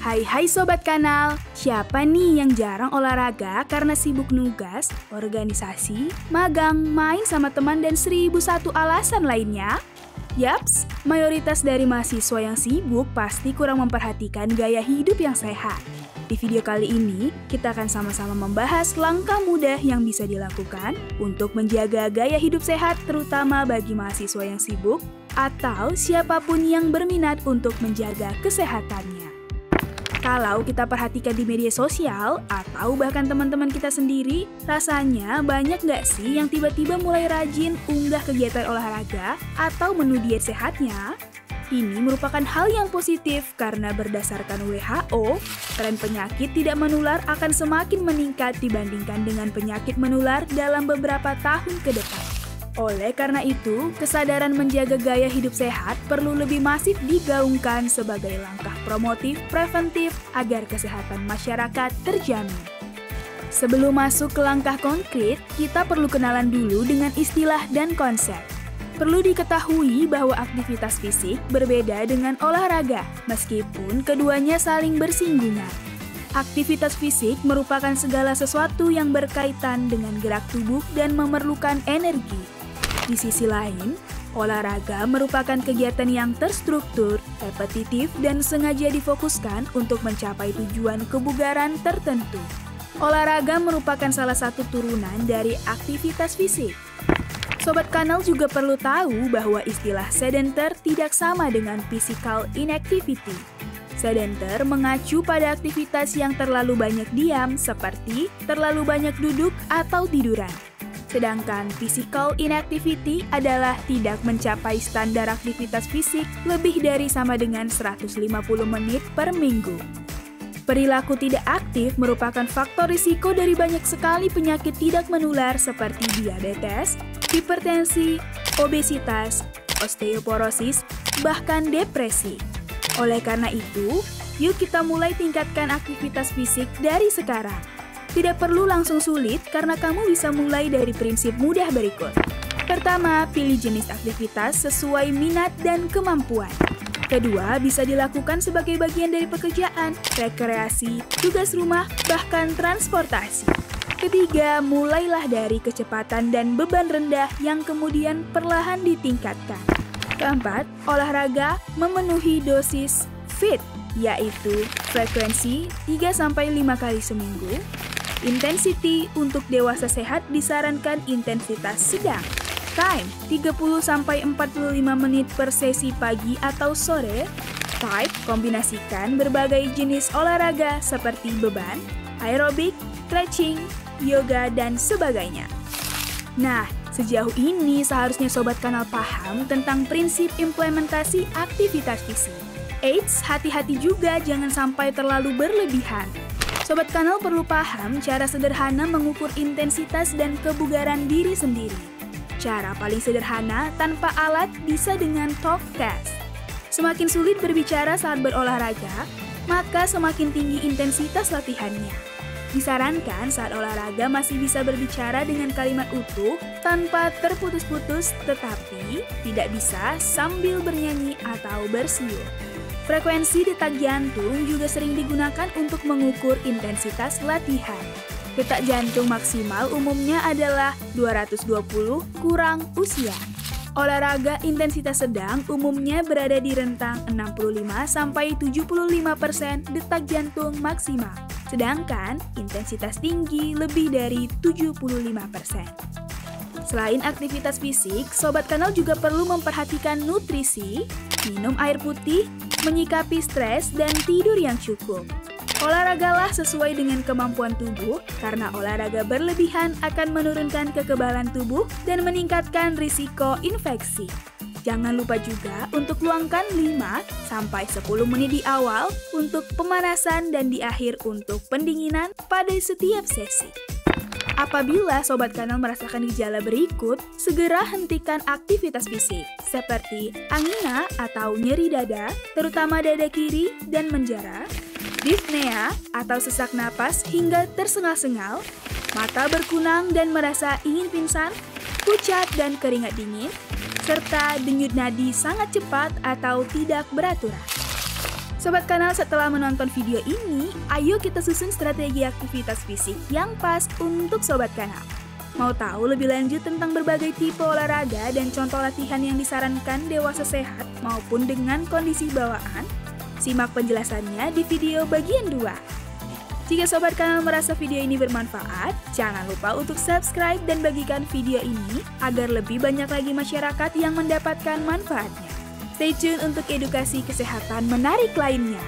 Hai Sobat Kanal, siapa nih yang jarang olahraga karena sibuk nugas, organisasi, magang, main sama teman dan 1001 alasan lainnya? Yaps, mayoritas dari mahasiswa yang sibuk pasti kurang memperhatikan gaya hidup yang sehat. Di video kali ini, kita akan sama-sama membahas langkah mudah yang bisa dilakukan untuk menjaga gaya hidup sehat terutama bagi mahasiswa yang sibuk atau siapapun yang berminat untuk menjaga kesehatannya. Kalau kita perhatikan di media sosial atau bahkan teman-teman kita sendiri, rasanya banyak nggak sih yang tiba-tiba mulai rajin unggah kegiatan olahraga atau menu diet sehatnya? Ini merupakan hal yang positif karena berdasarkan WHO, tren penyakit tidak menular akan semakin meningkat dibandingkan dengan penyakit menular dalam beberapa tahun ke depan. Oleh karena itu, kesadaran menjaga gaya hidup sehat perlu lebih masif digaungkan sebagai langkah promotif preventif agar kesehatan masyarakat terjamin. Sebelum masuk ke langkah konkret, kita perlu kenalan dulu dengan istilah dan konsep. Perlu diketahui bahwa aktivitas fisik berbeda dengan olahraga, meskipun keduanya saling bersinggungan. Aktivitas fisik merupakan segala sesuatu yang berkaitan dengan gerak tubuh dan memerlukan energi. Di sisi lain, olahraga merupakan kegiatan yang terstruktur, repetitif, dan sengaja difokuskan untuk mencapai tujuan kebugaran tertentu. Olahraga merupakan salah satu turunan dari aktivitas fisik. Sobat Kanal juga perlu tahu bahwa istilah sedenter tidak sama dengan physical inactivity. Sedenter mengacu pada aktivitas yang terlalu banyak diam, seperti terlalu banyak duduk atau tiduran. Sedangkan physical inactivity adalah tidak mencapai standar aktivitas fisik lebih dari sama dengan 150 menit per minggu. Perilaku tidak aktif merupakan faktor risiko dari banyak sekali penyakit tidak menular seperti diabetes, hipertensi, obesitas, osteoporosis, bahkan depresi. Oleh karena itu, yuk kita mulai tingkatkan aktivitas fisik dari sekarang. Tidak perlu langsung sulit karena kamu bisa mulai dari prinsip mudah berikut. Pertama, pilih jenis aktivitas sesuai minat dan kemampuan. Kedua, bisa dilakukan sebagai bagian dari pekerjaan, rekreasi, tugas rumah, bahkan transportasi. Ketiga, mulailah dari kecepatan dan beban rendah yang kemudian perlahan ditingkatkan. Keempat, olahraga memenuhi dosis fit, yaitu frekuensi 3-5 kali seminggu. Intensity untuk dewasa sehat disarankan intensitas sedang. Time 30-45 menit per sesi pagi atau sore. Type kombinasikan berbagai jenis olahraga seperti beban, aerobik, stretching, yoga, dan sebagainya. Nah, sejauh ini seharusnya Sobat Kanal paham tentang prinsip implementasi aktivitas fisik. Eits, hati-hati juga jangan sampai terlalu berlebihan. Sobat Kanal perlu paham cara sederhana mengukur intensitas dan kebugaran diri sendiri. Cara paling sederhana tanpa alat bisa dengan talk test. Semakin sulit berbicara saat berolahraga, maka semakin tinggi intensitas latihannya. Disarankan saat olahraga masih bisa berbicara dengan kalimat utuh tanpa terputus-putus, tetapi tidak bisa sambil bernyanyi atau bersiul. Frekuensi detak jantung juga sering digunakan untuk mengukur intensitas latihan. Detak jantung maksimal umumnya adalah 220 kurang usia. Olahraga intensitas sedang umumnya berada di rentang 65-75% detak jantung maksimal. Sedangkan intensitas tinggi lebih dari 75%. Selain aktivitas fisik, Sobat Kanal juga perlu memperhatikan nutrisi, minum air putih, menyikapi stres, dan tidur yang cukup. Olahragalah sesuai dengan kemampuan tubuh, karena olahraga berlebihan akan menurunkan kekebalan tubuh dan meningkatkan risiko infeksi. Jangan lupa juga untuk luangkan 5-10 menit di awal untuk pemanasan dan di akhir untuk pendinginan pada setiap sesi. Apabila Sobat Kanal merasakan gejala berikut, segera hentikan aktivitas fisik, seperti angina atau nyeri dada, terutama dada kiri dan menjara, dyspnea atau sesak napas hingga tersengal-sengal, mata berkunang dan merasa ingin pingsan, pucat dan keringat dingin, serta denyut nadi sangat cepat atau tidak beraturan. Sobat Kanal, setelah menonton video ini, ayo kita susun strategi aktivitas fisik yang pas untuk Sobat Kanal. Mau tahu lebih lanjut tentang berbagai tipe olahraga dan contoh latihan yang disarankan dewasa sehat maupun dengan kondisi bawaan? Simak penjelasannya di video bagian 2. Jika Sobat Kanal merasa video ini bermanfaat, jangan lupa untuk subscribe dan bagikan video ini agar lebih banyak lagi masyarakat yang mendapatkan manfaatnya. Stay tune untuk edukasi kesehatan menarik lainnya.